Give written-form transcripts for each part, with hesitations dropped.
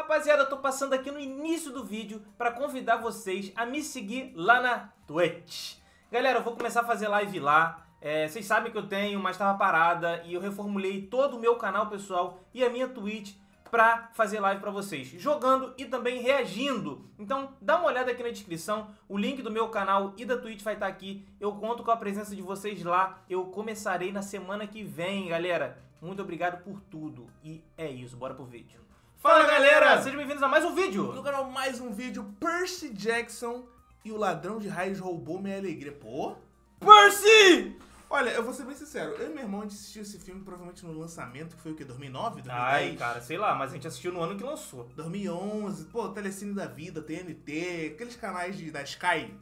Rapaziada, eu tô passando aqui no início do vídeo para convidar vocês a me seguir lá na Twitch. Galera, eu vou começar a fazer live lá. Vocês sabem que eu tenho, mas tava parada e eu reformulei todo o meu canal pessoal e a minha Twitch pra fazer live pra vocês, jogando e também reagindo. Então dá uma olhada aqui na descrição, o link do meu canal e da Twitch vai estar aqui. Eu conto com a presença de vocês lá. Eu começarei na semana que vem, galera. Muito obrigado por tudo e é isso, bora pro vídeo. Fala galera, sejam bem-vindos a mais um vídeo. No canal mais um vídeo, Percy Jackson e o ladrão de raios roubou minha alegria. Pô, Percy! Olha, eu vou ser bem sincero, eu e meu irmão a gente assistiu esse filme provavelmente no lançamento, que foi o quê? 2009? 2010? Ai, cara, sei lá, mas a gente assistiu no ano que lançou. 2011, pô, Telecine da Vida, TNT, aqueles canais da Sky.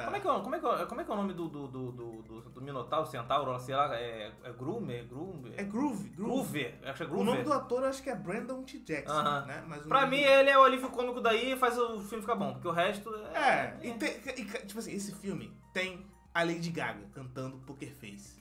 Como é que é o nome do Minotauro, Centauro, sei lá, é Groover? É Groove. Groover, acho que é Groover. O nome do ator eu acho que é Brandon T. Jackson, né? Mas pra mim ele é o alívio cômico daí e faz o filme ficar bom, porque o resto tipo assim, esse filme tem a Lady Gaga cantando Poker Face.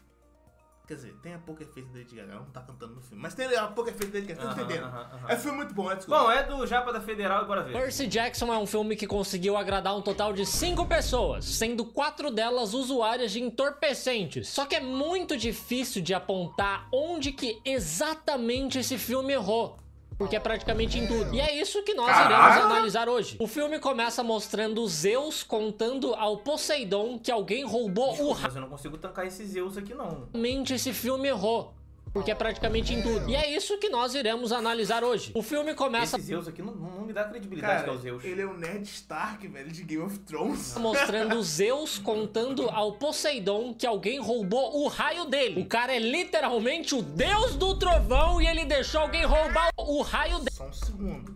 Quer dizer, tem a Poker Face da Lady Gaga, ela não tá cantando no filme, mas tem a Poker Face da Lady Gaga, tá entendendo? É um filme muito bom, Bom, é do Japa da Federal e bora ver. Percy Jackson é um filme que conseguiu agradar um total de 5 pessoas, sendo 4 delas usuárias de entorpecentes. Só que é muito difícil de apontar onde que exatamente esse filme errou, porque é praticamente em tudo. E é isso que nós iremos analisar hoje. O filme começa mostrando Zeus contando ao Poseidon que alguém roubou o Mas eu não consigo tancar esse Zeus aqui não. Realmente esse filme errou, porque é praticamente em tudo. E é isso que nós iremos analisar hoje. O filme começa... Esse Zeus aqui não me dá credibilidade, Cara, que é o Zeus. ele é o Ned Stark, velho, de Game of Thrones. Mostrando Zeus contando ao Poseidon que alguém roubou o raio dele. O cara é literalmente o deus do trovão e ele deixou alguém roubar o raio dele. Só um segundo.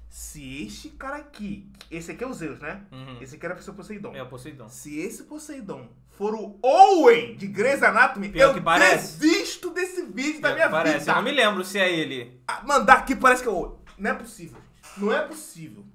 Se este cara aqui, esse aqui é o Zeus, né? Esse aqui era pra ser o Poseidon. É o Poseidon. Se esse Poseidon for o Owen de Grey's Anatomy, Pior que parece. desisto desse vídeo da minha Parece, vida. eu não me lembro se é ele. Mandar aqui parece que é o Owen. Não é possível, gente. Não é possível.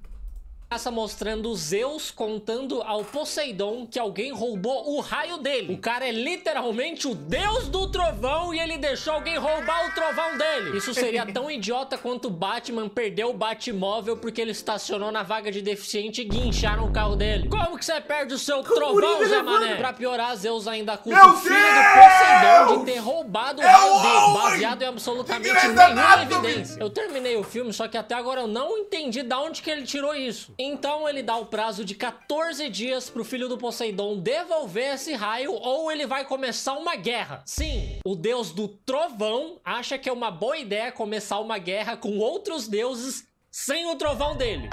Começa mostrando Zeus contando ao Poseidon que alguém roubou o raio dele. O cara é literalmente o deus do trovão e ele deixou alguém roubar o trovão dele. Isso seria tão idiota quanto o Batman perdeu o Batmóvel porque ele estacionou na vaga de deficiente e guincharam o carro dele. Como que você perde o seu trovão, Zé Mané? Pra piorar, Zeus ainda acusa o filho do Poseidon de ter roubado o raio dele, baseado em absolutamente nenhuma evidência. Eu terminei o filme, só que até agora eu não entendi de onde que ele tirou isso. Então ele dá o prazo de 14 dias pro filho do Poseidon devolver esse raio ou ele vai começar uma guerra. Sim, o deus do trovão acha que é uma boa ideia começar uma guerra com outros deuses sem o trovão dele.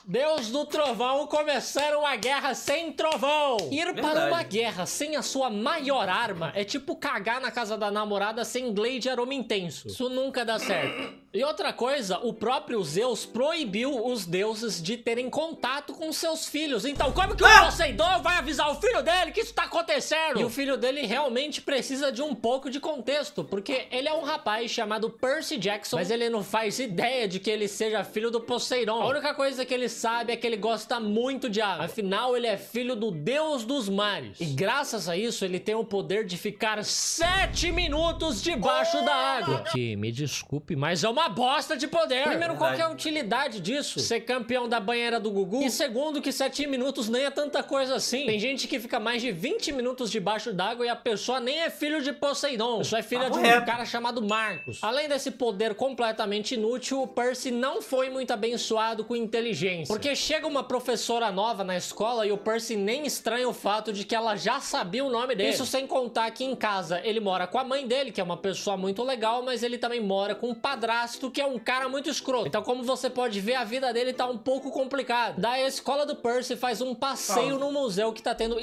Deus do trovão começaram a guerra sem trovão. Ir para uma guerra sem a sua maior arma é tipo cagar na casa da namorada sem Glade aroma intenso. Isso nunca dá certo. E outra coisa, o próprio Zeus proibiu os deuses de terem contato com seus filhos. Então como que o Poseidon vai avisar o filho dele que isso tá acontecendo? E o filho dele realmente precisa de um pouco de contexto, porque ele é um rapaz chamado Percy Jackson, mas ele não faz ideia de que ele seja filho do Poseidon. A única coisa que ele sabe é que ele gosta muito de água. Afinal, ele é filho do deus dos mares. E graças a isso, ele tem o poder de ficar 7 minutos debaixo da água. Que, me desculpe, mas é uma bosta de poder. Primeiro, qual que é a utilidade disso? Ser campeão da banheira do Gugu. E segundo, que 7 minutos nem é tanta coisa assim. Tem gente que fica mais de 20 minutos debaixo d'água e a pessoa nem é filho de Poseidon. Só é filha de um cara chamado Marcos. Além desse poder completamente inútil, o Percy não foi muito abençoado com inteligência. Porque chega uma professora nova na escola e o Percy nem estranha o fato de que ela já sabia o nome dele. Isso sem contar que em casa ele mora com a mãe dele, que é uma pessoa muito legal, mas ele também mora com um padrasto, que é um cara muito escroto. Então, como você pode ver, a vida dele tá um pouco complicada. Daí a escola do Percy faz um passeio no museu que tá tendo...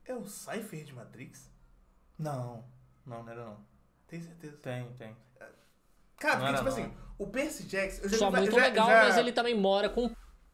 É o Cypher de Matrix? Não era não. Tem certeza? Tem. Cara, porque tipo assim, o Percy Jackson... Só muito legal, mas ele também mora com...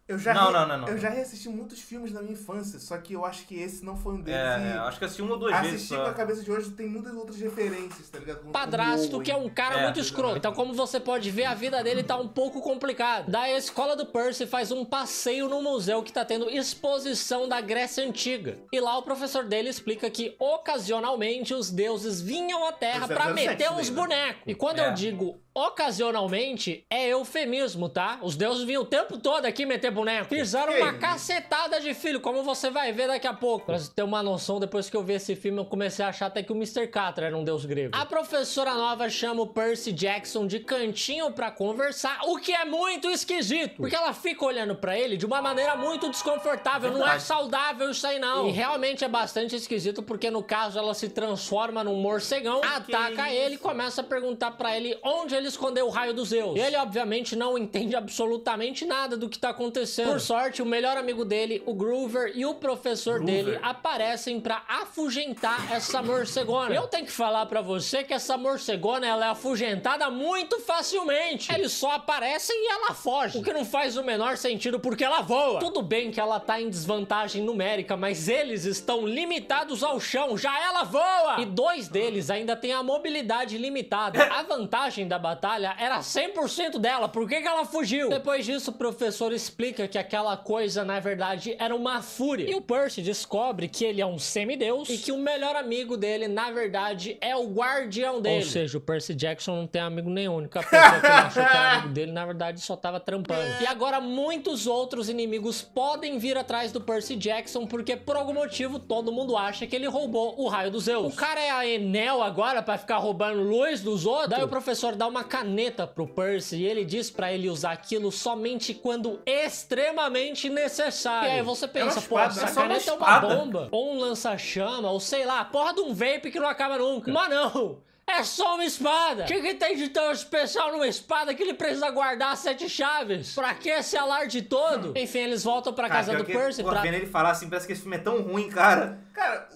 Eu já não. Eu já reassisti muitos filmes da minha infância, só que eu acho que esse não foi um deles. Acho que assisti uma ou duas vezes. Assistir com a cabeça de hoje tem muitas outras referências, tá ligado? Padrasto, que é um cara muito escroto. Então, como você pode ver, a vida dele tá um pouco complicada. Daí a escola do Percy faz um passeio no museu que tá tendo exposição da Grécia Antiga. E lá o professor dele explica que, ocasionalmente, os deuses vinham à Terra pra meter uns bonecos. E quando eu digo Ocasionalmente é eufemismo, tá? Os deuses vinham o tempo todo aqui meter boneco. Fizeram uma cacetada de filho, como você vai ver daqui a pouco. Pra você ter uma noção, depois que eu vi esse filme, eu comecei a achar até que o Mr. Catra era um deus grego. A professora nova chama o Percy Jackson de cantinho pra conversar, o que é muito esquisito. Porque ela fica olhando pra ele de uma maneira muito desconfortável. Não é saudável isso aí, não. E realmente é bastante esquisito, porque no caso ela se transforma num morcegão, ataca ele e começa a perguntar pra ele onde ele escondeu o raio dos Zeus. Ele, obviamente, não entende absolutamente nada do que tá acontecendo. Por sorte, o melhor amigo dele, o Groover, e o professor dele aparecem pra afugentar essa morcegona. Eu tenho que falar pra você que essa morcegona, ela é afugentada muito facilmente. Eles só aparecem e ela foge. O que não faz o menor sentido, porque ela voa. Tudo bem que ela tá em desvantagem numérica, mas eles estão limitados ao chão. Já ela voa! E 2 deles ainda têm a mobilidade limitada. A vantagem da batalha era 100% dela. Por que ela fugiu? Depois disso, o professor explica que aquela coisa, na verdade, era uma fúria. E o Percy descobre que ele é um semideus e que o melhor amigo dele, na verdade, é o guardião dele. Ou seja, o Percy Jackson não tem amigo nenhum. A única pessoa que ele achou que era amigo dele, na verdade, só tava trampando. E agora, muitos outros inimigos podem vir atrás do Percy Jackson, porque por algum motivo, todo mundo acha que ele roubou o raio dos Zeus. O cara é a Enel agora pra ficar roubando luz dos outros? Daí o professor dá uma caneta pro Percy e ele diz pra ele usar aquilo somente quando extremamente necessário. E aí você pensa, pô, essa caneta é uma bomba, ou um lança-chama, ou sei lá, porra de um vape que não acaba nunca. Mas não! É só uma espada! O que tem de tão especial numa espada que ele precisa guardar 7 chaves? Pra que esse alarde todo? Enfim, eles voltam pra casa do Percy pra... Vendo ele falar assim, parece que esse filme é tão ruim, cara. Cara,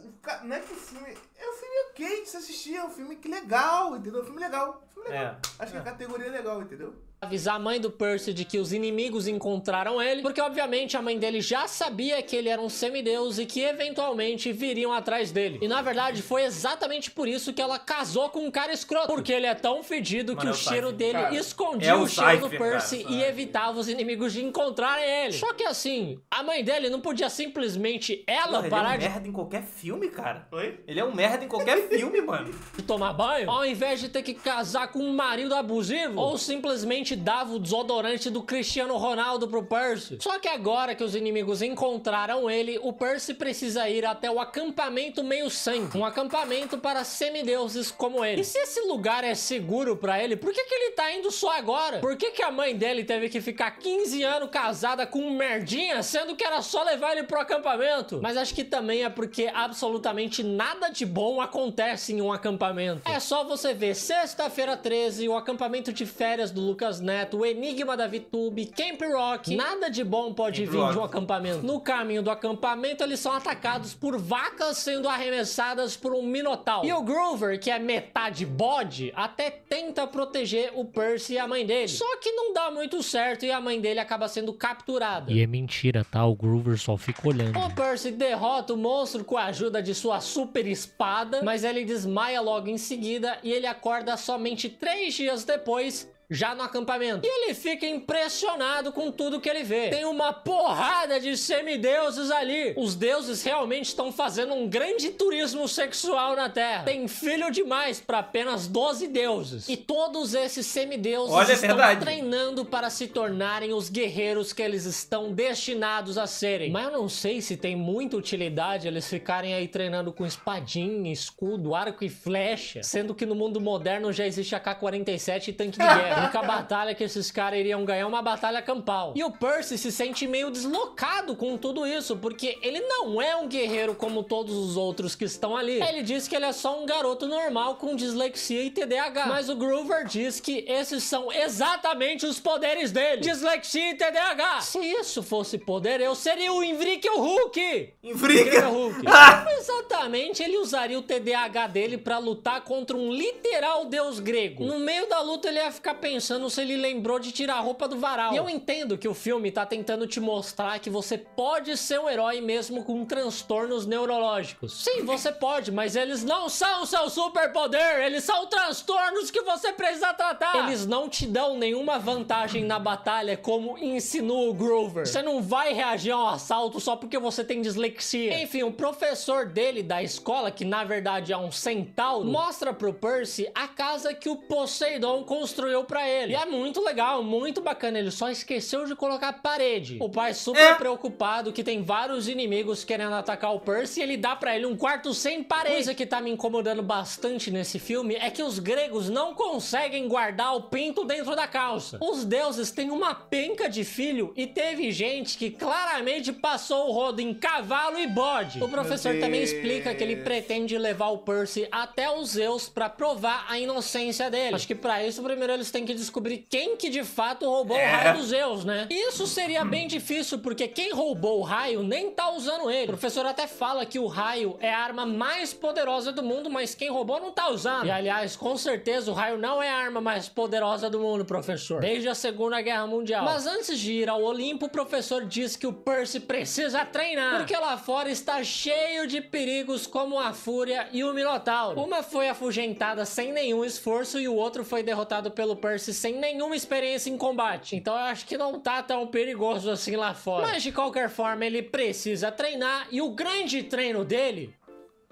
não é que o filme... É um filme ok de se assistir, é um filme que legal, entendeu? É um filme legal. Acho que a categoria é legal, entendeu? Avisar a mãe do Percy de que os inimigos encontraram ele, porque obviamente a mãe dele já sabia que ele era um semideus e que eventualmente viriam atrás dele. E na verdade foi exatamente por isso que ela casou com um cara escroto, porque ele é tão fedido que o cheiro dele escondia o cheiro do Percy e evitava os inimigos de encontrarem ele. Só que assim, a mãe dele não podia simplesmente parar de... Ele é um merda em qualquer filme, cara. Oi? Ele é um merda em qualquer filme, mano. De tomar banho, ao invés de ter que casar com um marido abusivo, ou simplesmente dava o desodorante do Cristiano Ronaldo pro Percy. Só que agora que os inimigos encontraram ele, o Percy precisa ir até o acampamento meio-sangue, um acampamento para semideuses como ele. E se esse lugar é seguro pra ele, por que ele tá indo só agora? Por que a mãe dele teve que ficar 15 anos casada com um merdinha, sendo que era só levar ele pro acampamento? Mas acho que também é porque absolutamente nada de bom acontece em um acampamento. É só você ver Sexta-feira 13, o acampamento de férias do Lucas Neto, o Enigma da VTube, Camp Rock, nada de bom pode vir de um acampamento. No caminho do acampamento, eles são atacados por vacas sendo arremessadas por um minotauro. E o Groover, que é metade bode, até tenta proteger o Percy e a mãe dele. Só que não dá muito certo e a mãe dele acaba sendo capturada. E é mentira, tá? O Groover só fica olhando. O Percy derrota o monstro com a ajuda de sua super espada, mas ele desmaia logo em seguida e ele acorda somente 3 dias depois, já no acampamento. E ele fica impressionado com tudo que ele vê. Tem uma porrada de semideuses ali. Os deuses realmente estão fazendo um grande turismo sexual na Terra. Tem filho demais para apenas 12 deuses. E todos esses semideuses estão treinando para se tornarem os guerreiros que eles estão destinados a serem. Mas eu não sei se tem muita utilidade eles ficarem aí treinando com espadinha, escudo, arco e flecha, sendo que no mundo moderno já existe AK-47 e tanque de guerra. A única batalha que esses caras iriam ganhar é uma batalha campal. E o Percy se sente meio deslocado com tudo isso, porque ele não é um guerreiro como todos os outros que estão ali. Ele diz que ele é só um garoto normal com dislexia e TDAH. Mas o Groover diz que esses são exatamente os poderes dele. Dislexia e TDAH. Se isso fosse poder, eu seria o Invrikel Hulk. Invrikel Hulk. Exatamente, ele usaria o TDAH dele pra lutar contra um literal deus grego. No meio da luta ele ia ficar pensando se ele lembrou de tirar a roupa do varal. E eu entendo que o filme tá tentando te mostrar que você pode ser um herói mesmo com transtornos neurológicos. Sim, você pode, mas eles não são seu superpoder, eles são transtornos que você precisa tratar. Eles não te dão nenhuma vantagem na batalha, como insinua o Groover. Você não vai reagir a um assalto só porque você tem dislexia. Enfim, o professor dele da escola, que na verdade é um centauro, mostra pro Percy a casa que o Poseidon construiu pra ele. E é muito legal, muito bacana, ele só esqueceu de colocar a parede. O pai super preocupado que tem vários inimigos querendo atacar o Percy e ele dá pra ele um quarto sem parede. Coisa que tá me incomodando bastante nesse filme é que os gregos não conseguem guardar o pinto dentro da calça. Os deuses têm uma penca de filho e teve gente que claramente passou o rodo em cavalo e bode. O professor também explica que ele pretende levar o Percy até os Zeus pra provar a inocência dele. Acho que pra isso primeiro eles têm que descobrir quem que de fato roubou o raio dos Zeus, né? E isso seria bem difícil porque quem roubou o raio nem tá usando ele. O professor até fala que o raio é a arma mais poderosa do mundo, mas quem roubou não tá usando. E aliás, com certeza o raio não é a arma mais poderosa do mundo, professor, desde a Segunda Guerra Mundial. Mas antes de ir ao Olimpo, o professor diz que o Percy precisa treinar, porque lá fora está cheio de perigos como a Fúria e o Minotauro. Uma foi afugentada sem nenhum esforço e o outro foi derrotado pelo Percy sem nenhuma experiência em combate. Então eu acho que não tá tão perigoso assim lá fora. Mas de qualquer forma ele precisa treinar e o grande treino dele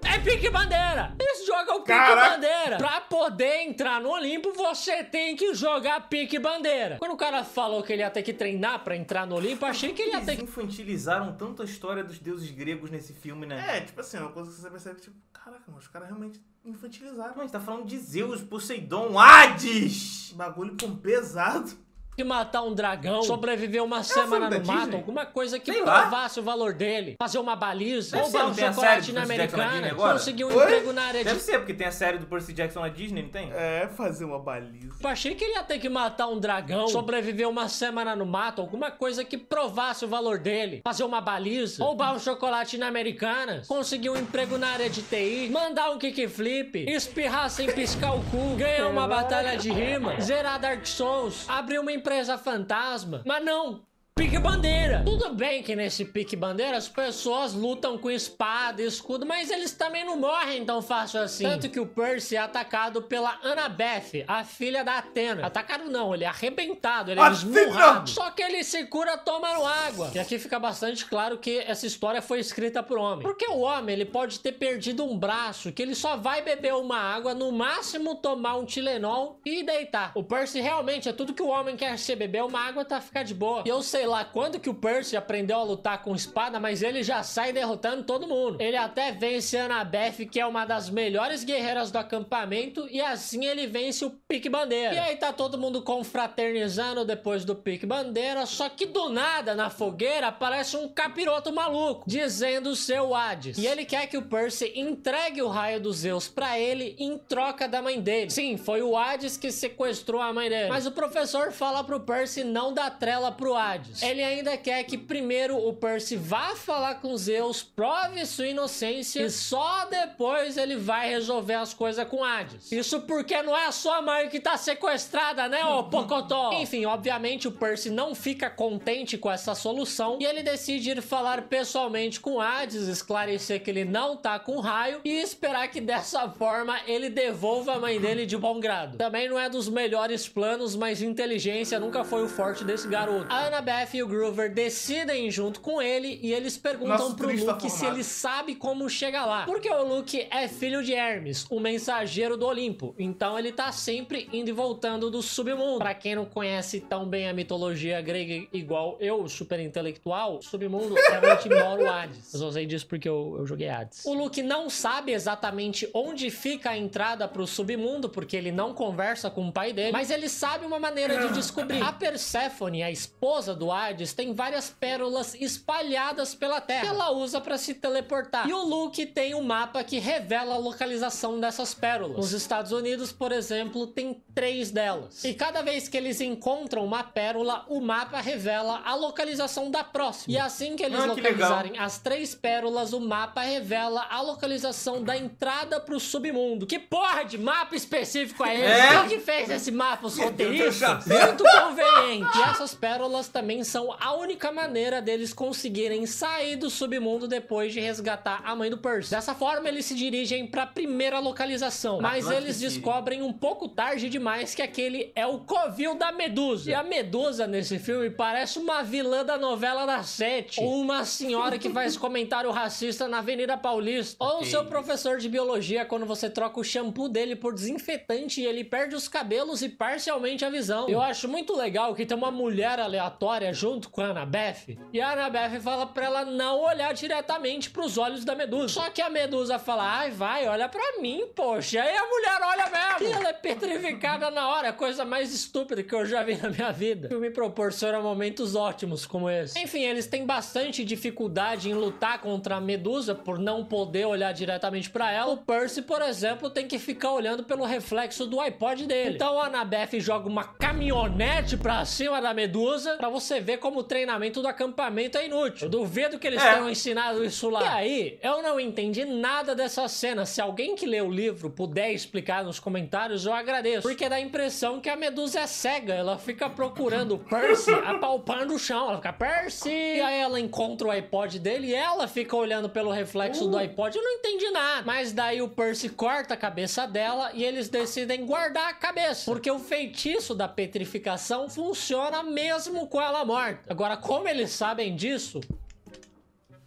é pique-bandeira. Esse jogo é o pique-bandeira. Pra poder entrar no Olimpo, você tem que jogar pique-bandeira. Quando o cara falou que ele ia ter que treinar pra entrar no Olimpo, achei que ele ia ter que... infantilizaram tanto a história dos deuses gregos nesse filme, né? É, tipo assim, uma coisa que você percebe, tipo, caraca, mas os caras realmente infantilizaram. Não, a gente tá falando de Zeus, Poseidon, Hades! Bagulho pesado. que matar um dragão, sobreviver uma semana no mato, alguma coisa que provasse o valor dele, fazer uma baliza, roubar um chocolate na Americana, conseguir um emprego na área de... Deve ser, porque tem a série do Percy Jackson na Disney, não tem? É, fazer uma baliza. Eu achei que ele ia ter que matar um dragão, sobreviver uma semana no mato, alguma coisa que provasse o valor dele, fazer uma baliza, roubar um chocolate na Americanas, conseguir um emprego na área de TI, mandar um kickflip, espirrar sem piscar o cu, ganhar uma batalha de rima, zerar Dark Souls, abrir uma empresa fantasma. Mas não! Pique-bandeira! Tudo bem que nesse pique-bandeira as pessoas lutam com espada e escudo, mas eles também não morrem tão fácil assim. Tanto que o Percy é atacado pela Annabeth, a filha da Athena. Atacado não, ele é arrebentado, ele é esmurrado. Só que ele se cura tomando água. E aqui fica bastante claro que essa história foi escrita por homem. Porque o homem, ele pode ter perdido um braço, que ele só vai beber uma água, no máximo tomar um Tilenol e deitar. O Percy realmente é tudo que o homem quer ser, beber uma água tá ficar de boa. E eu sei lá quando que o Percy aprendeu a lutar com espada, mas ele já sai derrotando todo mundo. Ele até vence a Annabeth, que é uma das melhores guerreiras do acampamento, e assim ele vence o pique-bandeira. E aí tá todo mundo confraternizando depois do pique-bandeira, só que do nada, na fogueira, aparece um capiroto maluco, dizendo ser o Hades. E ele quer que o Percy entregue o raio dos Zeus pra ele em troca da mãe dele. Sim, foi o Hades que sequestrou a mãe dele. Mas o professor fala pro Percy não dar trela pro Hades. Ele ainda quer que primeiro o Percy vá falar com Zeus, prove sua inocência e só depois ele vai resolver as coisas com Hades. Isso porque não é a sua mãe que tá sequestrada, né, ô Pocotó? Enfim, obviamente o Percy não fica contente com essa solução e ele decide ir falar pessoalmente com Hades, esclarecer que ele não tá com raio e esperar que dessa forma ele devolva a mãe dele de bom grado. Também não é dos melhores planos, mas inteligência nunca foi o forte desse garoto. A Annabeth e o Groover decidem junto com ele e eles perguntam pro Luke se ele sabe como chegar lá. Porque o Luke é filho de Hermes, o mensageiro do Olimpo. Então ele tá sempre indo e voltando do submundo. Pra quem não conhece tão bem a mitologia grega igual eu, super intelectual, o submundo é onde mora o Hades. Eu só sei disso porque eu joguei Hades. O Luke não sabe exatamente onde fica a entrada pro submundo, porque ele não conversa com o pai dele, mas ele sabe uma maneira de descobrir. A Perséfone, a esposa do Hades tem várias pérolas espalhadas pela Terra que ela usa pra se teleportar. E o Luke tem um mapa que revela a localização dessas pérolas. Nos Estados Unidos, por exemplo, tem 3 delas. E cada vez que eles encontram uma pérola, o mapa revela a localização da próxima. E assim que eles localizarem as 3 pérolas, o mapa revela a localização da entrada pro submundo. Que porra de mapa específico é esse? Quem que fez esse mapa? Os roteiristas? Muito conveniente. E essas pérolas também são a única maneira deles conseguirem sair do submundo depois de resgatar a mãe do Percy. Dessa forma, eles se dirigem pra primeira localização. Mas eles descobrem um pouco tarde demais que aquele é o covil da Medusa. E a Medusa nesse filme parece uma vilã da novela das 7. Ou uma senhora que faz comentário racista na Avenida Paulista. Ou o seu professor de biologia quando você troca o shampoo dele por desinfetante e ele perde os cabelos e parcialmente a visão. Eu acho muito legal que tem uma mulher aleatória junto com a Annabeth. E a Annabeth fala pra ela não olhar diretamente pros olhos da Medusa. Só que a Medusa fala, ai vai, olha pra mim, poxa. Aí a mulher olha mesmo. E ela é petrificada na hora. A coisa mais estúpida que eu já vi na minha vida. O filme proporciona momentos ótimos como esse. Enfim, eles têm bastante dificuldade em lutar contra a Medusa por não poder olhar diretamente pra ela. O Percy, por exemplo, tem que ficar olhando pelo reflexo do iPod dele. Então a Annabeth joga uma caminhonete pra cima da Medusa pra você ver como o treinamento do acampamento é inútil. Eu duvido que eles tenham ensinado isso lá. E aí, eu não entendi nada dessa cena. Se alguém que lê o livro puder explicar nos comentários, eu agradeço. Porque dá a impressão que a Medusa é cega. Ela fica procurando o Percy, apalpando o chão. Ela fica, Percy! E aí ela encontra o iPod dele e ela fica olhando pelo reflexo do iPod. Eu não entendi nada. Mas daí o Percy corta a cabeça dela e eles decidem guardar a cabeça. Porque o feitiço da petrificação funciona mesmo com ela morta. Agora, como eles sabem disso?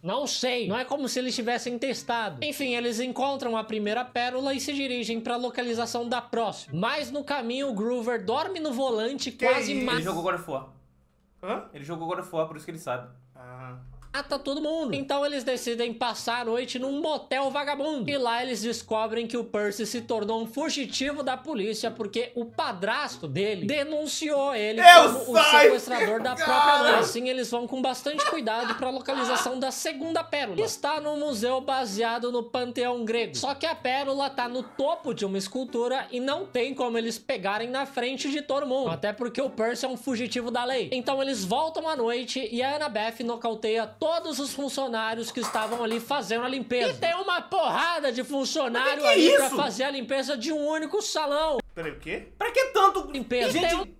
Não sei. Não é como se eles tivessem testado. Enfim, eles encontram a primeira pérola e se dirigem pra localização da próxima. Mas no caminho, o Groover dorme no volante quase Ele jogou God of War. Hã? Ele jogou God of War, por isso que ele sabe. Mata todo mundo. Então eles decidem passar a noite num motel vagabundo. E lá eles descobrem que o Percy se tornou um fugitivo da polícia porque o padrasto dele denunciou ele como o sequestrador da própria mãe. Assim eles vão com bastante cuidado pra localização da segunda pérola. Está num museu baseado no panteão grego. Só que a pérola tá no topo de uma escultura e não tem como eles pegarem na frente de todo mundo. Até porque o Percy é um fugitivo da lei. Então eles voltam à noite e a Annabeth nocauteia todos os funcionários que estavam ali fazendo a limpeza. E tem uma porrada de funcionário ali pra fazer a limpeza de um único salão. Peraí, o quê? Pra que tanto... Limpeza. Gente...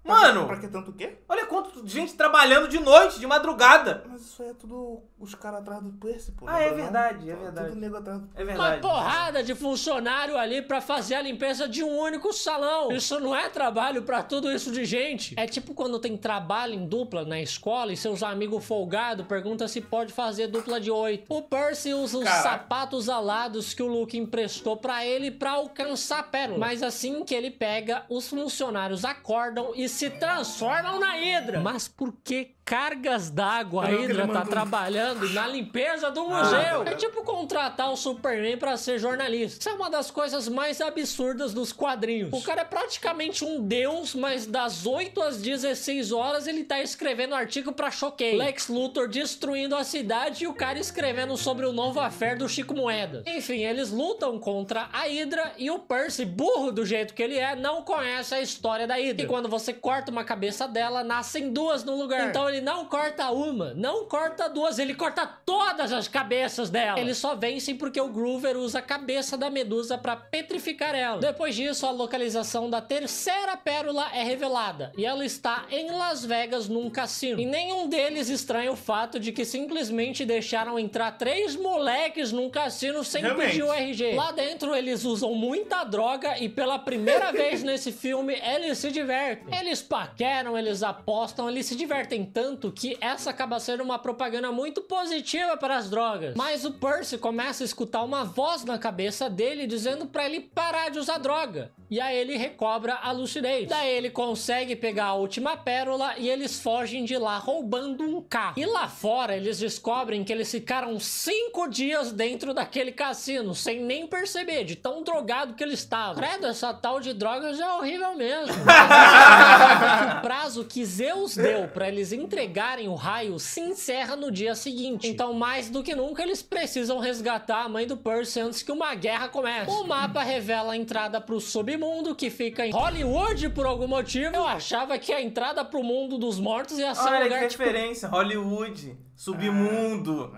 Mano! Pra que tanto o quê? Olha quanto gente trabalhando de noite, de madrugada. Mas isso aí é tudo os caras atrás do Percy, pô. É verdade, é verdade. Tudo nego atrás do... É verdade. Uma porrada de funcionário ali pra fazer a limpeza de um único salão. Isso não é trabalho pra tudo isso de gente. É tipo quando tem trabalho em dupla na escola e seus amigos folgados perguntam se pode fazer dupla de 8. O Percy usa os sapatos alados que o Luke emprestou pra ele pra alcançar a pérola. Mas assim que ele pega, os funcionários acordam e se transformam na Hydra. Mas por que cargas d'água a Hydra tá trabalhando na limpeza do museu? É tipo contratar o Superman pra ser jornalista. Isso é uma das coisas mais absurdas dos quadrinhos. O cara é praticamente um deus, mas das 8 às 16 horas ele tá escrevendo artigo pra Choquei. Lex Luthor destruindo a cidade e o cara escrevendo sobre o novo affair do Chico Moedas. Enfim, eles lutam contra a Hydra e o Percy, burro do jeito que ele é, não conhece a história da Hydra. E quando você corta uma cabeça dela, nascem 2 no lugar. Então ele não corta uma, não corta 2, ele corta todas as cabeças dela. Eles só vencem porque o Groover usa a cabeça da Medusa pra petrificar ela. Depois disso, a localização da terceira pérola é revelada. E ela está em Las Vegas, num cassino. E nenhum deles estranha o fato de que simplesmente deixaram entrar 3 moleques num cassino sem pedir o RG. Lá dentro, eles usam muita droga e pela primeira vez nesse filme, eles se divertem. Eles paqueram, eles apostam, eles se divertem tanto que essa acaba sendo uma propaganda muito positiva para as drogas. Mas o Percy começa a escutar uma voz na cabeça dele dizendo para ele parar de usar droga. E aí ele recobra a lucidez. Daí ele consegue pegar a última pérola e eles fogem de lá roubando um carro. E lá fora eles descobrem que eles ficaram 5 dias dentro daquele cassino sem nem perceber, de tão drogado que eles estavam. Credo, essa tal de drogas é horrível mesmo. Mas o prazo que Zeus deu para eles entregarem o raio se encerra no dia seguinte. Então, mais do que nunca, eles precisam resgatar a mãe do Percy antes que uma guerra comece. O mapa revela a entrada pro submundo, que fica em Hollywood por algum motivo. Eu achava que a entrada pro mundo dos mortos ia ser um lugar que referência, Hollywood, submundo.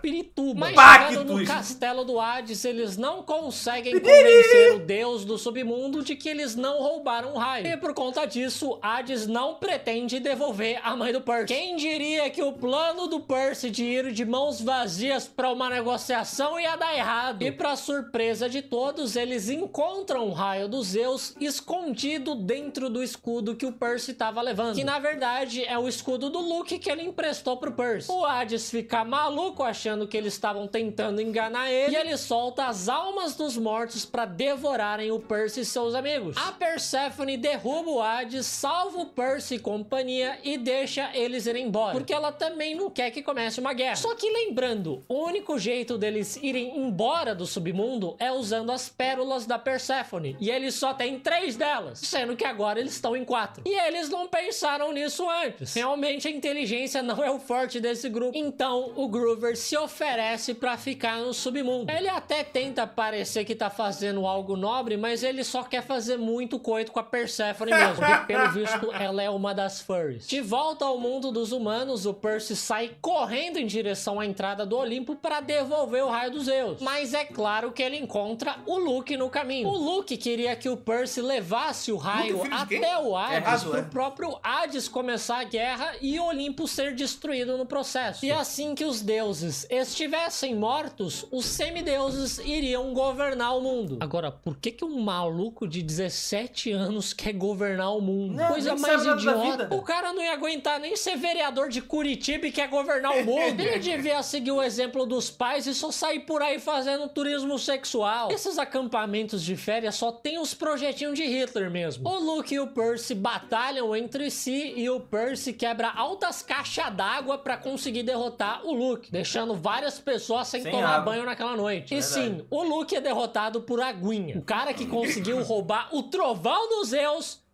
Pirituba. Mas Pactos. chegando no castelo do Hades, eles não conseguem convencer o deus do submundo de que eles não roubaram o raio. E por conta disso, Hades não pretende devolver a mãe do Percy. Quem diria que o plano do Percy de ir de mãos vazias para uma negociação ia dar errado? E para surpresa de todos, eles encontram o raio dos Zeus escondido dentro do escudo que o Percy estava levando. Que na verdade é o escudo do Luke que ele emprestou pro Percy. O Hades fica maluco achando que eles estavam tentando enganar ele e ele solta as almas dos mortos para devorarem o Percy e seus amigos. A Perséfone derruba o Hades, salva o Percy e companhia e deixa eles irem embora, porque ela também não quer que comece uma guerra. Só que lembrando, o único jeito deles irem embora do submundo é usando as pérolas da Perséfone, e eles só têm 3 delas, sendo que agora eles estão em 4. E eles não pensaram nisso antes. Realmente a inteligência não é o forte desse grupo. Então o Groover se oferece pra ficar no submundo. Ele até tenta parecer que tá fazendo algo nobre, mas ele só quer fazer muito coito com a Perséfone mesmo, porque pelo visto ela é uma das furries. De volta ao mundo dos humanos, o Percy sai correndo em direção à entrada do Olimpo para devolver o raio dos Zeus. Mas é claro que ele encontra o Luke no caminho. O Luke queria que o Percy levasse o raio até o Hades, pro próprio Hades começar a guerra e o Olimpo ser destruído no processo. E assim que os deuses estivessem mortos, os semideuses iriam governar o mundo. Agora, por que um maluco de 17 anos quer governar o mundo? Não, coisa mais idiota. O cara não ia aguentar nem ser vereador de Curitiba e quer governar o mundo. Ele devia seguir o exemplo dos pais e só sair por aí fazendo turismo sexual. Esses acampamentos de férias só tem os projetinhos de Hitler mesmo. O Luke e o Percy batalham entre si e o Percy quebra altas caixas d'água pra conseguir derrotar o Luke, deixando várias pessoas sem tomar banho naquela noite. E sim, o Luke é derrotado por Aguinha. O cara que conseguiu roubar o trovão dos Zeus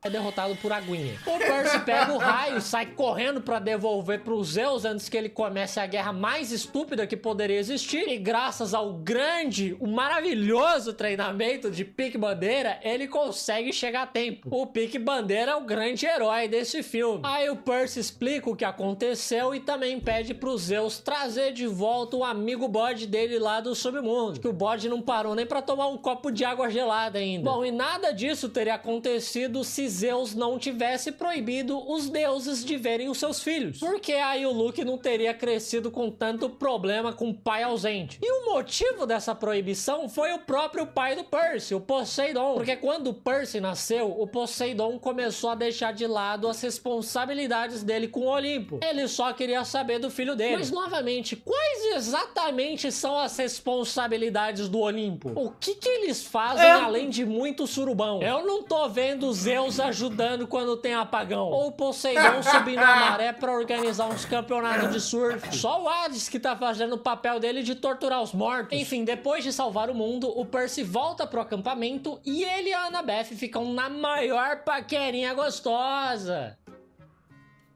é derrotado por Aguinha. O Percy pega o raio e sai correndo pra devolver pros Zeus antes que ele comece a guerra mais estúpida que poderia existir. E graças ao grande, o maravilhoso treinamento de Pique Bandeira, ele consegue chegar a tempo. O Pique Bandeira é o grande herói desse filme. Aí o Percy explica o que aconteceu e também pede pros Zeus trazer de volta o amigo bode dele lá do submundo. Que o bode não parou nem pra tomar um copo de água gelada ainda. Bom, e nada disso teria acontecido se Zeus não tivesse proibido os deuses de verem os seus filhos. Porque aí o Luke não teria crescido com tanto problema com o pai ausente. E o motivo dessa proibição foi o próprio pai do Percy, o Poseidon. Porque quando o Percy nasceu, o Poseidon começou a deixar de lado as responsabilidades dele com o Olimpo. Ele só queria saber do filho dele. Mas novamente, quais exatamente são as responsabilidades do Olimpo? O que eles fazem além de muito surubão? Eu não tô vendo Zeus ajudando quando tem apagão, ou Poseidon subindo a maré pra organizar uns campeonatos de surf. Só o Hades que tá fazendo o papel dele de torturar os mortos. Enfim, depois de salvar o mundo, o Percy volta pro acampamento e ele e a Annabeth ficam na maior paquerinha gostosa.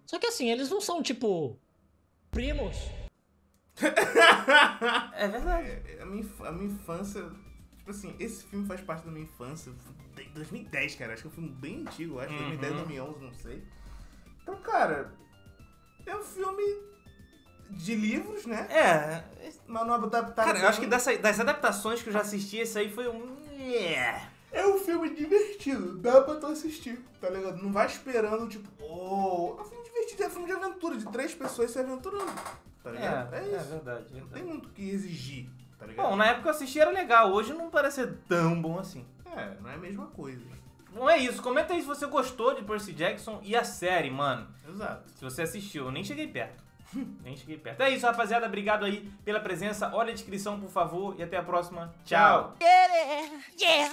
Só que assim, eles não são tipo primos. É verdade. A minha infância, tipo assim, esse filme faz parte da minha infância. 2010, cara, acho que é um filme bem antigo, acho que 2010, 2011, não sei. Então, cara, é um filme de livros, né? Mas não adaptado. Cara, eu acho que das adaptações que eu já assisti, esse aí foi um... É um filme divertido, dá pra tu assistir, tá ligado? Não vai esperando, tipo, é um filme divertido, é um filme de aventura, de 3 pessoas se aventurando, tá ligado? É isso. É verdade. Não tem muito o que exigir, tá ligado? Bom, na época que eu assisti era legal, hoje não parece ser tão bom assim. Não é a mesma coisa. Bom, é isso. Comenta aí se você gostou de Percy Jackson e a série, mano. Exato. Se você assistiu, eu nem cheguei perto. Nem cheguei perto. É isso, rapaziada. Obrigado aí pela presença. Olha a descrição, por favor. E até a próxima. Tchau. Yeah.